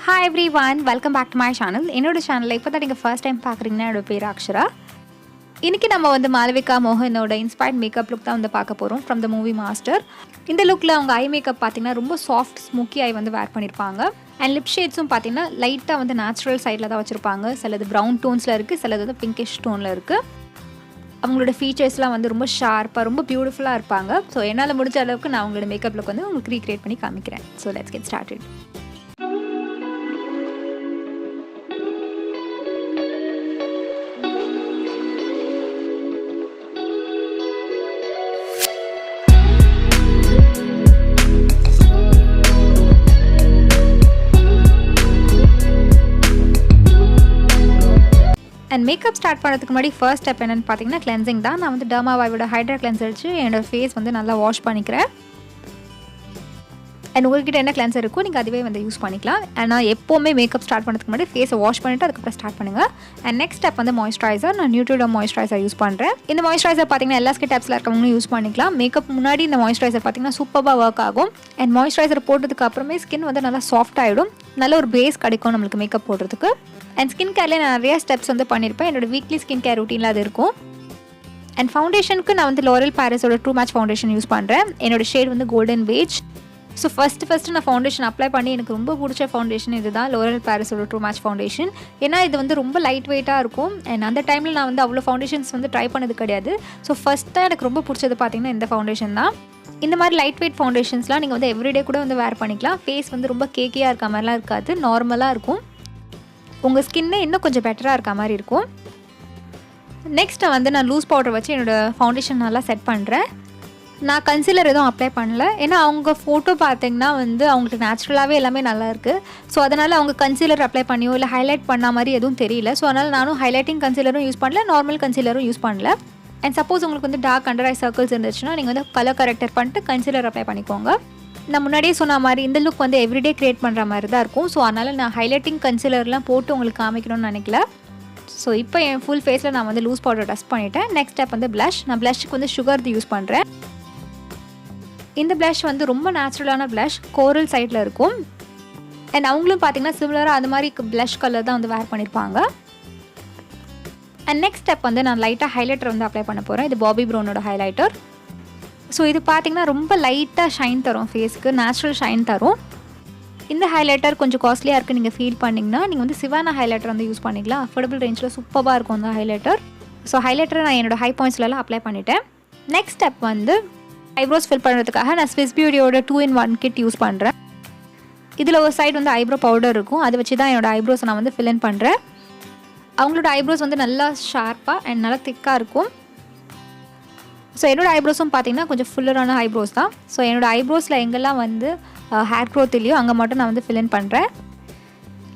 Hi everyone, welcome back to my channel. என்னோட சேனலை இப்போ தான் நீங்கள் ஃபர்ஸ்ட் டைம் பார்க்குறீங்கன்னா என்னோட பேர் அக்ஷரா. இன்றைக்கி நம்ம வந்து மாலவிகா மோகனோட இன்ஸ்பயர்ட் மேக்கப் லுக் தான் வந்து பார்க்க போகிறோம் ஃப்ரம் த மூவி மாஸ்டர். இந்த லுக்கில் அவங்க ஐ மேக்கப் பார்த்திங்கன்னா ரொம்ப சாஃப்ட் ஸ்மோக்கி ஐ வந்து வேர் பண்ணியிருப்பாங்க. அண்ட் லிப் ஷேட்ஸும் பார்த்திங்கன்னா லைட்டாக வந்து நேச்சுரல் சைடில் தான் வச்சுருப்பாங்க. சிலது ப்ரௌன் டோன்ஸில் இருக்குது, சிலது வந்து பிங்கிஷ் டோனில் இருக்குது. அவங்களோட ஃபீச்சர்ஸ்லாம் வந்து ரொம்ப ஷார்ப்பாக ரொம்ப பியூட்டிஃபுல்லாக இருப்பாங்க. ஸோ என்னால் முடிஞ்ச அளவுக்கு நான் அவங்களோட மேக்கப் லுக் வந்து உங்களுக்கு ரீக்ரியேட் பண்ணி காமிக்கிறேன். So let's get started. And makeup start பண்ணுறதுக்கு முன்னாடி ஃபர்ஸ்ட் ஸ்டெப் என்னென்னு பார்த்தீங்கன்னா கிளென்சிங் தான். நான் வந்து டர்மாவாயோட ஹைட்ரா கிளென்சர் வச்சு என்னோடய ஃபேஸ் வந்து நல்லா வாஷ் பண்ணிக்கிறேன். அண்ட் உங்கள்கிட்ட என்ன கிளென்சர் இருக்கோ நீங்கள் அதுவே வந்து யூஸ் பண்ணிக்கலாம். அண்ட் நான் எப்போவுமே மேக்கப் ஸ்டார்ட் பண்ணுறதுக்கு முன்னாடி ஃபேஸை வாஷ் பண்ணிவிட்டு அதுக்கப்புறம் ஸ்டார்ட் பண்ணுங்கள். அண்ட் நெக்ஸ்ட் ஸ்டெப் வந்து மாய்ஸ்சரைசர். நான் நியூட்ரிடோ மாய்ஸ்சரைசர் யூஸ் பண்ணுறேன். இந்த மாய்ஸ்சரைசர் பார்த்தீங்கன்னா எல்லா ஸ்கின் டைப்ஸில் இருக்கவங்களும் யூஸ் பண்ணிக்கலாம். மேக்கப் முன்னாடி இந்த மாய்ஸ்சரைசர் பார்த்தீங்கன்னா சூப்பராக ஒர்க் ஆகும். அண்ட் மாய்ஸ்சரைசர் போட்டதுக்கு அப்புறமே ஸ்கின் வந்து நல்லா சாஃப்ட் ஆகிடும். நல்ல ஒரு பேஸ் கிடைக்கும் நம்மளுக்கு மேக்கப் போடுறதுக்கு. அண்ட் ஸ்கின் கேர்லேயே நான் நிறைய ஸ்டெப்ஸ் வந்து பண்ணியிருப்பேன். என்னோடய வீக்லி ஸ்கின் கேர் ரூட்டீனில் அது இருக்கும். அண்ட் ஃபவுண்டேஷனுக்கு நான் வந்து loreal பாரிஸோட ட்ரூ மேட்ச் ஃபவுண்டேஷன் யூஸ் பண்ணுறேன். என்னோடய ஷேட் வந்து கோல்டன் பேஜ். ஸோ ஃபஸ்ட்டு நான் ஃபவுண்டேஷன் அப்ளை பண்ணி எனக்கு ரொம்ப பிடிச்ச ஃபவுண்டேஷன் இது தான், loreal பாரிஸோட ட்ரூ மேட்ச் ஃபவுண்டேஷன். ஏன்னா இது வந்து ரொம்ப லைட் வெயிட்டாக இருக்கும். அண்ட் அந்த டைமில் நான் வந்து அவ்வளோ ஃபவுண்டேஷன்ஸ் வந்து ட்ரை பண்ணது கிடையாது. ஸோ ஃபஸ்ட்டாக எனக்கு ரொம்ப பிடிச்சது பார்த்திங்கன்னா இந்த ஃபவுண்டேஷன் தான். இந்த மாதிரி லைட் வெயிட் ஃபவுண்டேஷன்ஸ்லாம் நீங்கள் வந்து எவ்ரிடே கூட வந்து வேர் பண்ணிக்கலாம். ஃபேஸ் வந்து ரொம்ப கேக்கியாக இருக்க மாதிரிலாம் இருக்காது, நார்மலாக இருக்கும். உங்கள் ஸ்கின்னே இன்னும் கொஞ்சம் பெட்டராக இருக்க மாதிரி இருக்கும். நெக்ஸ்ட்டு வந்து நான் லூஸ் பவுடர் வச்சு என்னோடய ஃபவுண்டேஷன் நல்லா செட் பண்ணுறேன். நான் கன்சீலர் எதுவும் அப்ளை பண்ணல. ஏன்னா அவங்க ஃபோட்டோ பார்த்திங்கன்னா வந்து அவங்களுக்கு நேச்சுரலாகவே எல்லாமே நல்லா இருக்குது. ஸோ அதனால் அவங்க கன்சீலர் அப்ளை பண்ணியோ இல்லை ஹைலைட் பண்ண மாதிரி எதுவும் தெரியல. ஸோ அதனால் நானும் ஹைலைட்டிங் கன்சீலரும் யூஸ் பண்ணல, நார்மல் கன்சீலரும் யூஸ் பண்ணல. அண்ட் சப்போஸ் உங்களுக்கு வந்து டார்க் அண்டர் ஐ சர்க்கிள்ஸ் இருந்துச்சுன்னா நீங்கள் வந்து கலர் கரெக்டர் பண்ணிட்டு கன்சீலர் அப்ளை பண்ணிக்கோங்க. நான் முன்னாடியே சொன்ன மாதிரி இந்த லுக் வந்து எவ்ரிடே க்ரியேட் பண்ணுற மாதிரி தான் இருக்கும். ஸோ அதனால் நான் ஹைலைட்டிங் கன்சீலர்லாம் போட்டு உங்களுக்கு காமிக்கணும்னு நினைக்கல. ஸோ இப்போ என் ஃபுல் ஃபேஸில் நான் வந்து லூஸ் பவுடர் டஸ்ட் பண்ணிவிட்டேன். நெக்ஸ்ட் ஸ்டெப் வந்து ப்ளஷ். நான் ப்ளஷ்க்கு வந்து சுகர் யூஸ் பண்ணுறேன். இந்த ப்ளஷ் வந்து ரொம்ப நேச்சுரலான ப்ளஷ், கோரல் சைடில் இருக்கும். அண்ட் அவங்களும் பார்த்திங்கன்னா சிமிலராக அது மாதிரி ப்ளஷ் கலர் தான் வந்து வேர் பண்ணியிருப்பாங்க. அண்ட் நெக்ஸ்ட் ஸ்டெப் வந்து நான் லைட்டாக ஹைலைட்டர் வந்து அப்ளை பண்ண போகிறேன். இது பாபி ப்ரௌனோட ஹைலைட்டர். ஸோ இது பார்த்திங்கன்னா ரொம்ப லைட்டாக ஷைன் தரும், ஃபேஸ்க்கு நேச்சுரல் ஷைன் தரும். இந்த ஹைலைட்டர் கொஞ்சம் காஸ்ட்லியாக இருக்குது நீங்கள் ஃபீல் பண்ணிங்கன்னா நீங்கள் வந்து சிவானா ஹைலைட்டர் வந்து யூஸ் பண்ணிக்கலாம். அஃபோர்டபுள் ரேஞ்சில் சூப்பராக இருக்கும் அந்த ஹைலைட்டர். ஸோ ஹைலைட்டரை நான் என்னோடய ஹை பாயிண்ட்ஸ்லாம் அப்ளை பண்ணிவிட்டேன். நெக்ஸ்ட் ஸ்டெப் வந்து ஐப்ரோஸ் ஃபில் பண்ணுறதுக்காக நான் ஸ்விஸ் பியூட்டியோட 2-in-1 கிட் யூஸ் பண்ணுறேன். இதில் ஒரு சைடு வந்து ஐப்ரோ பவுடர் இருக்கும், அதை வச்சு தான் என்னோடய ஐப்ரோஸை நான் வந்து ஃபில் இன் பண்ணுறேன். அவங்களோட ஐப்ரோஸ் வந்து நல்லா ஷார்ப்பாக அண்ட் நல்லா திக்காக இருக்கும். ஸோ என்னோடய ஐப்ரோஸும் பார்த்திங்கன்னா கொஞ்சம் ஃபுல்லரான ஐப்ரோஸ் தான். ஸோ என்னோடய ஐப்ரோஸில் எங்கெல்லாம் வந்து ஹேர் க்ரோத் இல்லையோ அங்கே மட்டும் நான் வந்து ஃபில் இன் பண்ணுறேன்.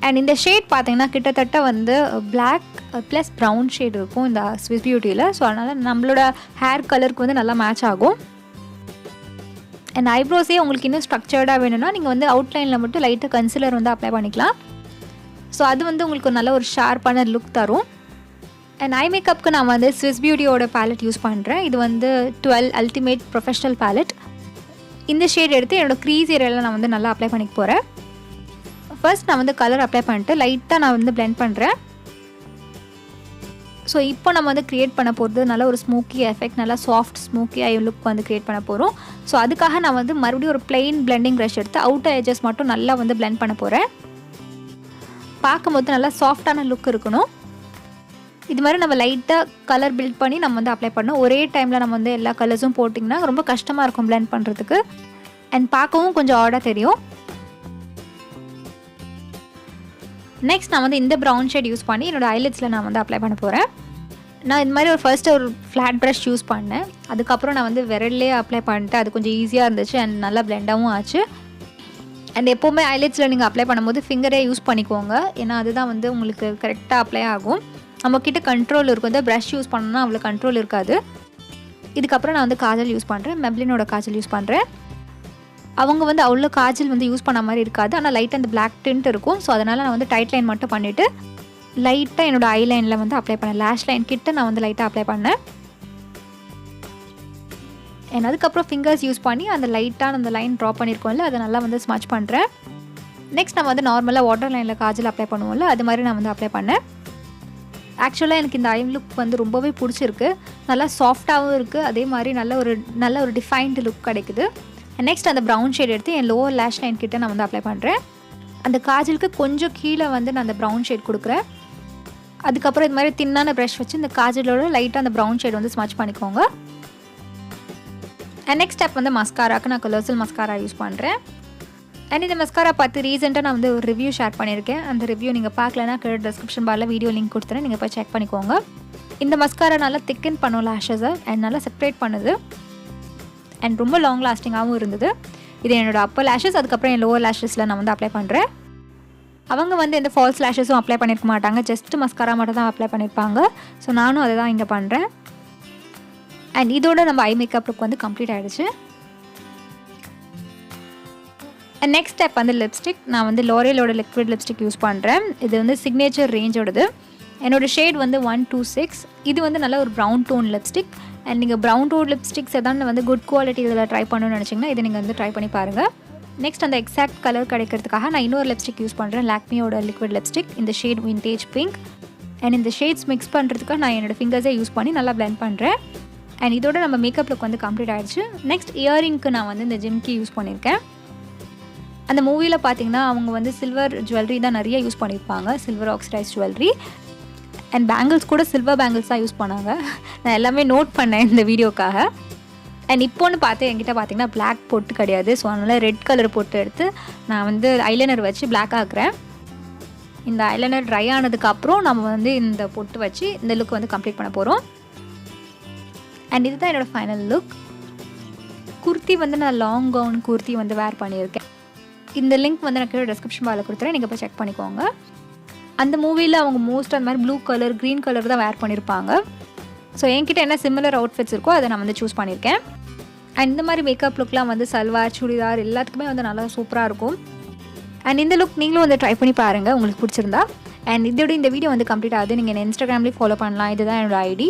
அண்ட் இந்த ஷேட் பார்த்திங்கன்னா கிட்டத்தட்ட வந்து பிளாக் ப்ளஸ் ப்ரௌன் ஷேட் இருக்கும் இந்த ஸ்விஸ் பியூட்டியில். ஸோ அதனால் நம்மளோட ஹேர் கலருக்கு வந்து நல்லா மேட்ச் ஆகும். அண்ட் ஐப்ரோஸே உங்களுக்கு இன்னும் ஸ்ட்ரக்சர்டாக வேணும்னா நீங்கள் வந்து அவுட்லைனில் மட்டும் லைட்டாக கன்சீலர் வந்து அப்ளை பண்ணிக்கலாம். ஸோ அது வந்து உங்களுக்கு நல்ல ஒரு ஷார்ப்பான லுக் தரும். அண்ட் ஐ மேக்கப்புக்கு நான் வந்து ஸ்விஸ் பியூட்டியோட பேலட் யூஸ் பண்ணுறேன். இது வந்து 12 அல்டிமேட் ப்ரொஃபஷ்னல் பேலட். இந்த ஷேட் எடுத்து என்னோடய க்ரீஸ் ஏரியாவில் நான் வந்து நல்லா அப்ளை பண்ணிக்க போகிறேன். ஃபர்ஸ்ட் நான் வந்து கலர் அப்ளை பண்ணிட்டு லைட்டாக நான் வந்து பிளெண்ட் பண்ணுறேன். ஸோ இப்போ நம்ம வந்து க்ரியேட் பண்ண போகிறது நல்ல ஒரு ஸ்மோக்கி எஃபெக்ட், நல்லா சாஃப்ட் ஸ்மோக்கி ஐ லுக் வந்து க்ரியேட் பண்ண போகிறோம். ஸோ அதுக்காக நான் வந்து மறுபடியும் ஒரு பிளெயின் பிளெண்டிங் ப்ரஷ் எடுத்து அவுட்டர் எட்ஜஸ் மட்டும் நல்லா வந்து பிளெண்ட் பண்ண போகிறேன். பார்க்கும்போது நல்லா சாஃப்டான லுக் இருக்கணும். இது மாதிரி நம்ம லைட்டாக கலர் பில்ட் பண்ணி நம்ம வந்து அப்ளை பண்ணணும். ஒரே டைமில் நம்ம வந்து எல்லா கலர்ஸும் போட்டிங்கன்னா ரொம்ப கஷ்டமாக இருக்கும் பிளெண்ட் பண்ணுறதுக்கு. அண்ட் பார்க்கவும் கொஞ்சம் ஆடாக தெரியும். நெக்ஸ்ட் நான் வந்து இந்த ப்ரௌன் ஷேட் யூஸ் பண்ணி என்னோடய ஐலிட்ஸில் நான் வந்து அப்ளை பண்ண போகிறேன். நான் இந்த மாதிரி ஃபர்ஸ்ட்டு ஒரு ஃப்ளாட் ப்ரஷ் யூஸ் பண்ணேன். அதுக்கப்புறம் நான் வந்து விரல்லே அப்ளை பண்ணிட்டு அது கொஞ்சம் ஈஸியாக இருந்துச்சு அண்ட் நல்லா பிளெண்டாகவும் ஆச்சு. அண்ட் எப்போவுமே ஐலிட்ஸில் நீங்கள் அப்ளை பண்ணும்போது ஃபிங்கரே யூஸ் பண்ணிக்கோங்க. ஏன்னா அதுதான் வந்து உங்களுக்கு கரெக்டாக அப்ளை ஆகும். நம்மக்கிட்ட கண்ட்ரோல் இருக்கும். இந்த ப்ரஷ் யூஸ் பண்ணோன்னா அவ்வளோ கண்ட்ரோல் இருக்காது. இதுக்கப்புறம் நான் வந்து காஜல் யூஸ் பண்ணுறேன். மெப்ளினோட காஜல் யூஸ் பண்ணுறேன். அவங்க வந்து அவ்வளோ காஜல் வந்து யூஸ் பண்ண மாதிரி இருக்காது, ஆனால் லைட்டாக அந்த பிளாக் டிண்ட் இருக்கும். ஸோ அதனால் நான் வந்து டைட் லைன் மட்டும் பண்ணிவிட்டு லைட்டாக என்னோடய ஐலைனில் வந்து அப்ளை பண்ணேன். லேஷ் லைன் கிட்ட நான் வந்து லைட்டாக அப்ளை பண்ணேன். அண்ட் அதுக்கப்புறம் ஃபிங்கர்ஸ் யூஸ் பண்ணி அந்த லைட்டான அந்த லைன் ட்ரா பண்ணியிருக்கோம்ல அதை நல்லா வந்து ஸ்மட்ச் பண்ணுறேன். நெக்ஸ்ட் நம்ம வந்து நார்மலாக வாட்டர் லைனில் காஜல் அப்ளை பண்ணுவோம்ல, அது மாதிரி நான் வந்து அப்ளை பண்ணேன். ஆக்சுவலாக எனக்கு இந்த ஐ லுக் வந்து ரொம்பவே பிடிச்சிருக்கு. நல்லா சாஃப்டாகவும் இருக்குது, அதே மாதிரி நல்ல ஒரு டிஃபைன்டு லுக் கிடைக்குது. நெக்ஸ்ட் அந்த ப்ரௌன் ஷேட் எடுத்து என் லோவர் லேஷ் லைன் கிட்ட நான் வந்து அப்ளை பண்ணுறேன். அந்த காஜலுக்கு கொஞ்சம் கீழே வந்து நான் அந்த ப்ரௌன் ஷேட் கொடுக்குறேன். அதுக்கப்புறம் இது மாதிரி தின்னான ப்ரஷ் வச்சு இந்த காஜலோட லைட்டாக அந்த ப்ரௌன் ஷேட் வந்து ஸ்மச் பண்ணிக்கோங்க. நெக்ஸ்ட் ஸ்டெப் வந்து மஸ்காராக்கு நான் கலர்சல் மஸ்காரா யூஸ் பண்ணுறேன். அண்ட் இந்த மஸ்காரா பார்த்து ரீசெண்டாக நான் வந்து ஒரு ரிவ்யூ ஷேர் பண்ணியிருக்கேன். அந்த ரிவ்யூ நீங்கள் பார்க்கலன்னா கீழே டிஸ்கிரிப்ஷன் பாரில் வீடியோ லிங்க் கொடுத்துறேன், நீங்கள் போய் செக் பண்ணிக்கோங்க. இந்த மஸ்காரா நல்லா திக்கன் பண்ணும் லேஷஸை அண்ட் நல்லா செப்பரேட் பண்ணுது அண்ட் ரொம்ப லாங் லாஸ்டிங்காகவும் இருந்தது. இது என்னோடய அப்பர் லேஷஸ். அதுக்கப்புறம் என் லோவர் லேஷஸில் நான் வந்து அப்ளை பண்ணுறேன். அவங்க வந்து எந்த ஃபால்ஸ் லேஷஸும் அப்ளை பண்ணியிருக்க மாட்டாங்க, ஜஸ்ட் மஸ்காரா மட்டும் தான் அப்ளை பண்ணியிருப்பாங்க. ஸோ நானும் அதை தான் இங்கே பண்ணுறேன். அண்ட் இதோட நம்ம ஐ மேக்கப் லுக் வந்து கம்ப்ளீட் ஆகிடுச்சு. அண்ட் நெக்ஸ்ட் ஸ்டெப் வந்து லிப்ஸ்டிக். நான் வந்து லோரியலோட லிக்விட் லிப்ஸ்டிக் யூஸ் பண்ணுறேன். இது வந்து சிக்னேச்சர் ரேஞ்சோடது. என்னோடய ஷேட் வந்து 126. இது வந்து நல்ல ஒரு ப்ரௌன் டோன் லிப்ஸ்டிக். அண்ட் நீங்கள் ப்ரௌன் டோன் லிப்ஸ்டிக்ஸ் எதாவது வந்து குட் குவாலிட்டி இதில் ட்ரை பண்ணணும்னு நினச்சிங்கன்னா இதை நீங்கள் வந்து ட்ரை பண்ணி பாருங்கள். நெக்ஸ்ட் அந்த எக்ஸாக்ட் கலர் கிடைக்கிறதுக்காக நான் இன்னொரு லிப்ஸ்டிக் யூஸ் பண்ணுறேன், லாக்மியோட லிக்விட் லிப்ஸ்டிக். இந்த ஷேட் விண்டேஜ் பிங்க். அண்ட் இந்த ஷேட்ஸ் மிக்ஸ் பண்ணுறதுக்காக நான் என்னோடய ஃபிங்கர்ஸை யூஸ் பண்ணி நல்லா பிளெண்ட் பண்ணுறேன். அண்ட் இதோட நம்ம மேக்கப் லுக் வந்து கம்ப்ளீட் ஆகிடுச்சு. நெக்ஸ்ட் இயரிங்க்கு நான் வந்து இந்த ஜிம்கி யூஸ் பண்ணியிருக்கேன். அந்த மூவியில் பார்த்தீங்கன்னா அவங்க வந்து சில்வர் ஜுவல்லரி தான் நிறைய யூஸ் பண்ணியிருப்பாங்க, silver oxidise jewellery. And bangles கூட சில்வர் பேங்கிள்ஸ் தான் யூஸ் பண்ணாங்க. நான் எல்லாமே நோட் பண்ணேன் இந்த வீடியோக்காக. அண்ட் இப்போன்னு பார்த்து என்கிட்ட பார்த்தீங்கன்னா பிளாக் பொட்டு கிடையாது. ஸோ அதனால் ரெட் கலர் பொட்டு எடுத்து நான் வந்து ஐலைனர் வச்சு பிளாக் ஆக்குறேன். இந்த ஐலைனர் ட்ரை ஆனதுக்கப்புறம் நம்ம வந்து இந்த பொட்டு வச்சு இந்த லுக் வந்து கம்ப்ளீட் பண்ண போகிறோம். அண்ட் இதுதான் என்னோடய ஃபைனல் லுக். குர்த்தி வந்து நான் லாங் கவுன் குர்த்தி வந்து வேர் பண்ணியிருக்கேன். இந்த லிங்க் வந்து நான் கீழே டிஸ்கிரிப்ஷன் பாரில் கொடுத்துறேன், நீங்கள் போய் செக் பண்ணிக்கோங்க. அந்த மூவியில் அவங்க மோஸ்ட் அந்த மாதிரி ப்ளூ கலர் க்ரீன் கலர் தான் வேர் பண்ணியிருப்பாங்க. ஸோ என்கிட்ட என்ன சிமிலர் அவுட்ஃபிட்ஸ் இருக்கோ அதை நான் வந்து சூஸ் பண்ணியிருக்கேன். அண்ட் இந்த மாதிரி மேக்கப் லுக்லாம் வந்து சல்வார் சுடிதார் எல்லாத்துக்குமே வந்து நல்லா சூப்பராக இருக்கும். அண்ட் இந்த லுக் நீங்களும் வந்து ட்ரை பண்ணி பாருங்கள் உங்களுக்கு பிடிச்சிருந்தா. அண்ட் இதோட இந்த வீடியோ வந்து கம்ப்ளீட் ஆகுது. நீங்கள் என்ன இன்ஸ்டாகிராம்லேயும் ஃபாலோ பண்ணலாம், இதுதான் என்னோடய ஐடி.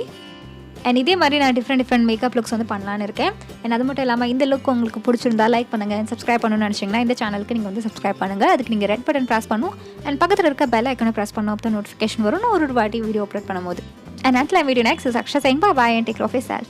அண்ட் இதே மாதிரி நான் டிஃப்ரெண்ட் மேக்கப் லுக்ஸ் வந்து பண்ணலான்னு இருக்கேன். அண்ட் அது மட்டும் இல்லாமல் இந்த லுக் உங்களுக்கு பிடிச்சிருந்தா லைக் பண்ணுங்கள், சப்ஸ்கிரைப் பண்ணணும்னு நினச்சிங்கன்னா இந்த சேனலுக்கு நீங்கள் வந்து சப்ஸ்கிரைப் பண்ணுங்கள். அதுக்கு நீங்கள் ரெட் பட்டன் ப்ரெஸ் பண்ணும் அண்ட் பக்கத்தில் இருக்க பெல் ஐக்கனை ப்ரெஸ் பண்ணோம், அப்போ நோட்டிஃபிகேஷன் வரும் நான் ஒரு வாட்டி வீடியோ அப்லோட் பண்ணும்போது. And until I meet you next, this is Akshara saying bye bye and take care of yourself.